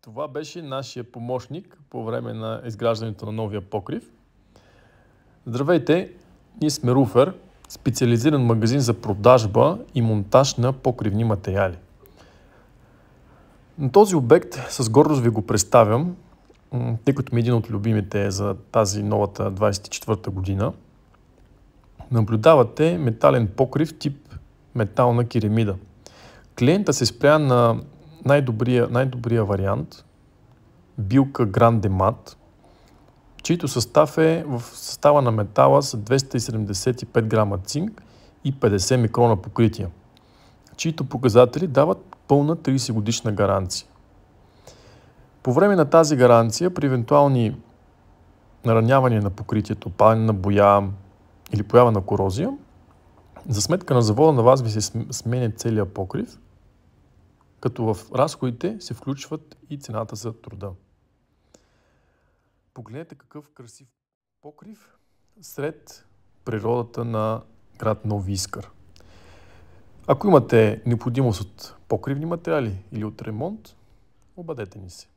Това беше нашия помощник по време на изграждането на новия покрив. Здравейте, ние сме Руфер, специализиран магазин за продажба и монтаж на покривни материали. На този обект с гордост ви го представям, тъй като ми е един от любимите за тази новата 24-та година. Наблюдавате метален покрив тип метална керамида. Клиента се спря на най-добрия вариант, билка Grande Mat, чийто състав е в състава на метала с 275 грама цинк и 50 микрона покритие, чието показатели дават пълна 30 годишна гаранция. По време на тази гаранция, при евентуални наранявания на покритието, падане на боя или поява на корозия, за сметка на завода на вас ви се сменя целият покрив, като в разходите се включват и цената за труда. Погледнете какъв красив покрив сред природата на град Нови Искър. Ако имате необходимост от покривни материали или от ремонт, обадете ни се.